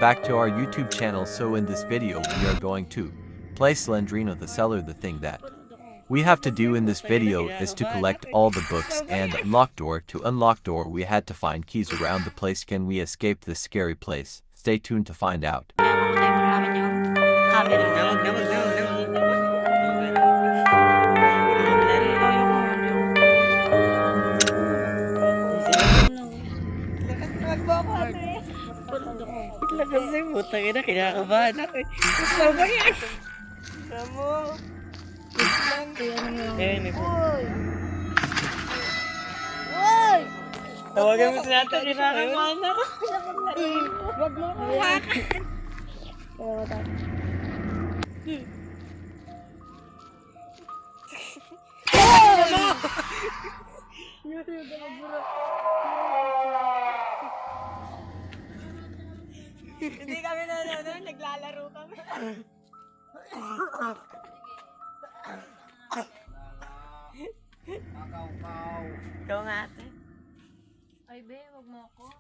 back to our YouTube channel. So in this video we are going to play Slendrina the Seller. The thing that we have to do in this video is to collect all the books and unlock door. To unlock door we had to find keys around the place. Can we escape this scary place? Stay tuned to find out. Ito kasi putang ina, kinakabahan ako eh. Gusto ba yan? Gusto mo? Ayan eh po. Uy! Tawagan mo sila natin, kinakabahan ako. Wag mo ko hawakan. Hindi kami nanonood, naglalaro kami. Ikaw nga ate. Ay, be, wag mo ako.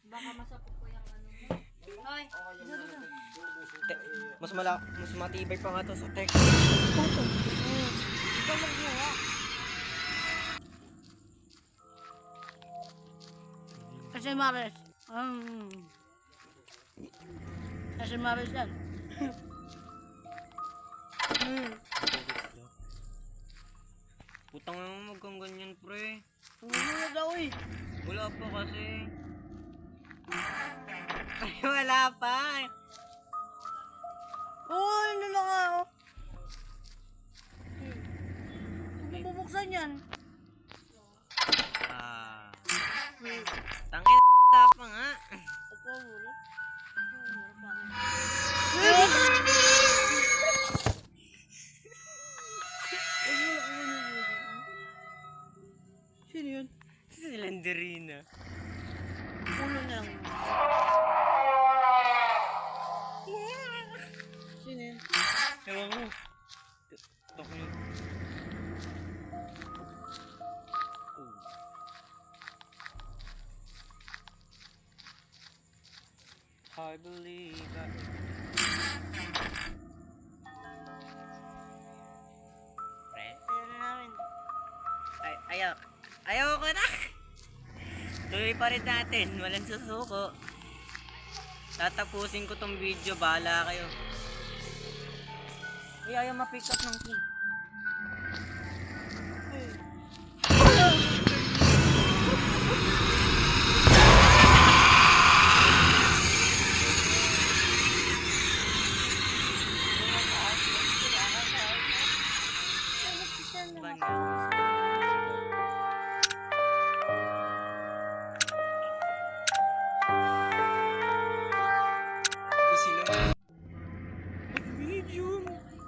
Baka masapok ko yung ano mo. Hoy, Mas matibay pa nga to sa tech. ikaw magmuha. Kasi Maris. Kasi Maris yan. Putang ina mo, kang ganyan pre. Umuha daw eh. Wala pa kasi. Ay, wala pa. Oo, ano na nga oh. Huwag mo bubuksan yan. Tangin na pa nga. Ito, muna. Sino yun? Slenderina. Ulo na lang. Sino yun? Ewan ko. Tok nyo. I believe that. Pre? Ayun na namin. Ayaw ko na. Tuloy pa rin natin. Walang susuko. Tatapusin ko tong video. Bahala kayo. Ayaw ma-pick up ng key.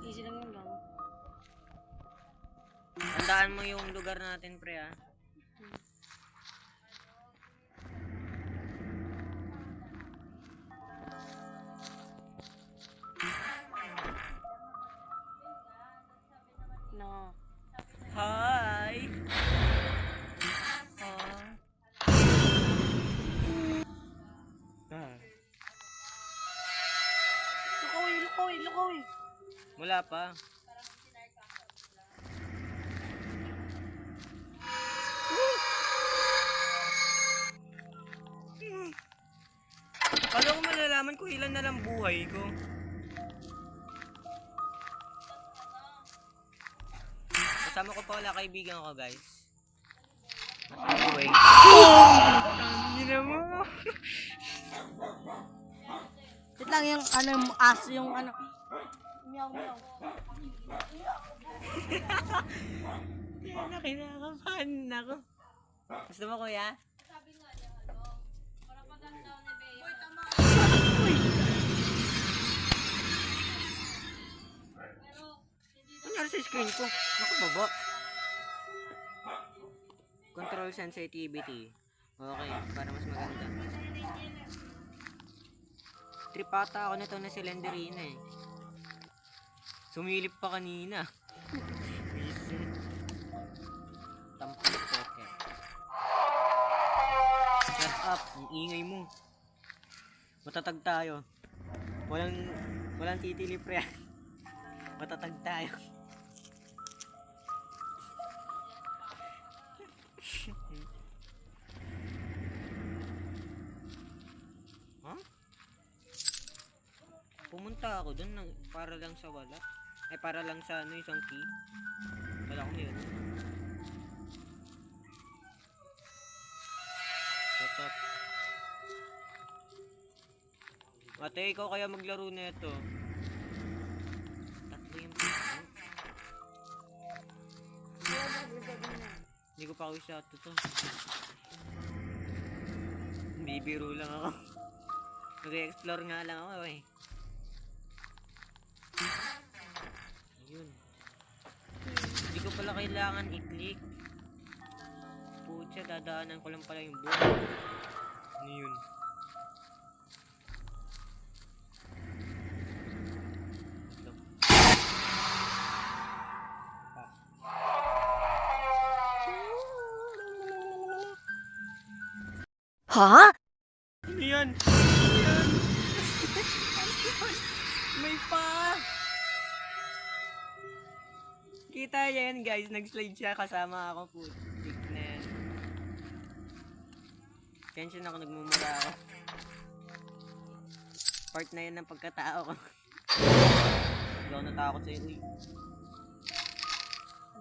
Easy lang yun lang. Tandaan mo yung lugar natin, pre, ha? No. Hi! Lukawi. Wala pa. Paano ko malalaman kung ilan na lang buhay ko? Kasama ko pa wala kaibigan ko, guys. Anyway. Hindi mo. Wait lang yung ano, yung aso yung ano. Meow. Kaya na kinakabahan ako. Gusto mo, kuya? Sabi nga niya, para paganda ni Bea. Uy, tama. Ano sa screen ko? Naku, baba. Control sensitivity. Okay, para mas maganda. Tripata ako nito na Slenderina eh. Sumilip pa kanina. Visit. Tampang pocket. Shut up, ang ingay mo. Matatag tayo. Walang titilip yan. Matatag tayo. Ha? Pumunta ako dun para lang sa wala. Ay, para lang sa ano, isang key. Kala ko meron. Shut up. Ate, ikaw kaya maglaro na ito. Tatlo yung pinto. Hindi ko pa ako isa to. Bibiro lang ako. Nag-explore nga lang ako eh. Ayun. Hindi ko pala kailangan i-click. Putya, dadaanan ko lang pala yung book. Ano yun? Ito. Ha? Ano yan? Ano yan? May pa! Kita yan guys, nag-slide siya kasama ako. Putik na yan. Tension ako, nagmumura ako. Part na yan ng pagkatao ko. Hindi ako natakot sa'yo. Uy,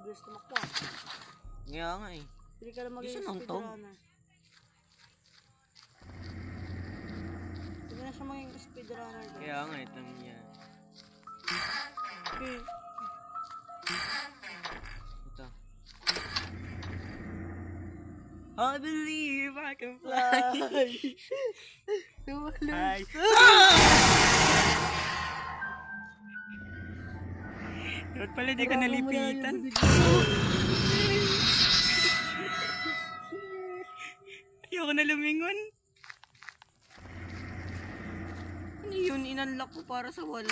Gusto makwa. nga nga eh. Hindi ka na Gusto maging nung tong. speedrunner. Hindi na siya maging speedrunner. guys. Kaya nga ito niya. Okay. Ito. I believe I can fly. Hi. Dapat pala di ka nalipitan. Ayoko na lumingon. Ano yun? Inunlock ko para sa wala.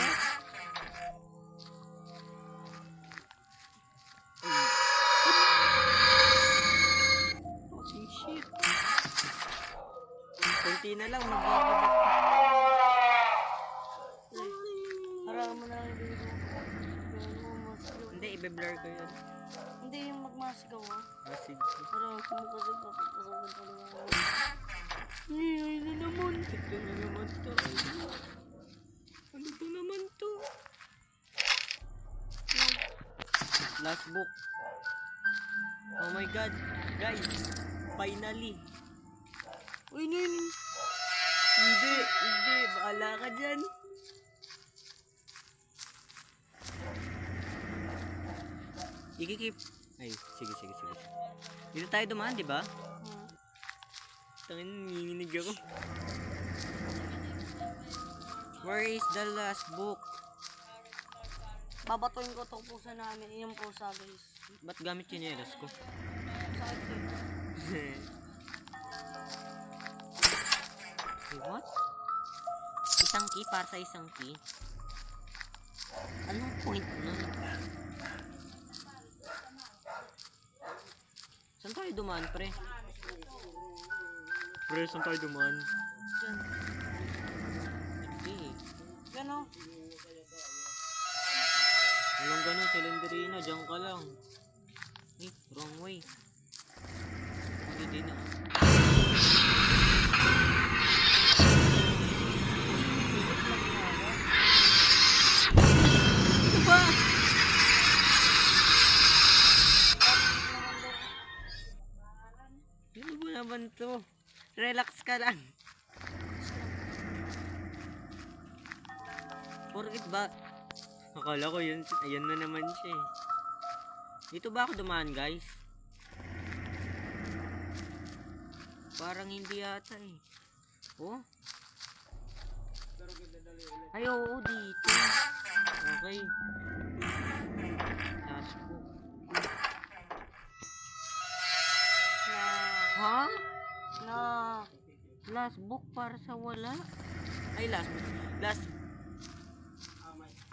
Fucking shit. Kunti na lang, mag-ibig. Harang mo na lang yung video. Kaya mo masigaw. Hindi, ibe-blur ko yun. Hindi yung magmasigaw ha. Sige. Harang mo kasi papapasawin ko naman ako. Ay na naman. Ito na naman to. Ano to naman to? Last book. Oh my god. Guys, finally. Uy, nini. Hindi. Baala ka dyan. Ikikip. Ay, sige. Dito tayo dumaan, di ba? Tangin, nanginginig ako. Where is the last book? Babatuin ko itong pusa namin. Yung pusa guys. Ba't gamit yung chinelas ko? Sakit ko. What? Isang key para sa isang key? Anong point nun? Saan tayo dumaan, pre? Pre, saan tayo dumaan? Diyan. Hindi. Yan o. Walang ganun, Celenderino, diyan ka lang. Eh, wrong way. Hindi na. Ano ba? Ano ba naman to? Relax ka lang. Porkit ba? Akala ko yun, ayan na naman siya eh. Dito ba ako dumaan, guys? Parang hindi yata eh. Oh? Ay, oo, dito. Okay. Last book. Ha? Na. Last book para sa wala? Ay, last book.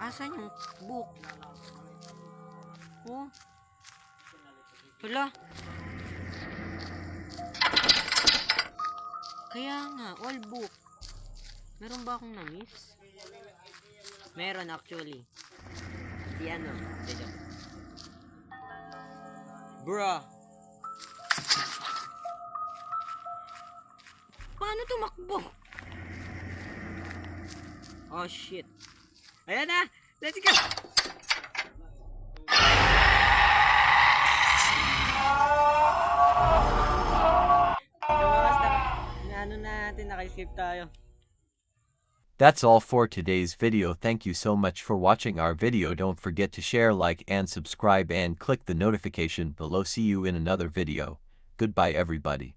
Asan yung book? Oh? Wala. Kaya nga, all book. Meron ba akong na-miss? Meron actually. Si ano? Medyo. Bruh! Paano tumakbo? Oh shit. Ayan na! Let's go! Sa wakas na ano natin, naka-escape tayo. That's all for today's video. Thank you so much for watching our video. Don't forget to share, like, and subscribe and click the notification below. See you in another video. Goodbye everybody.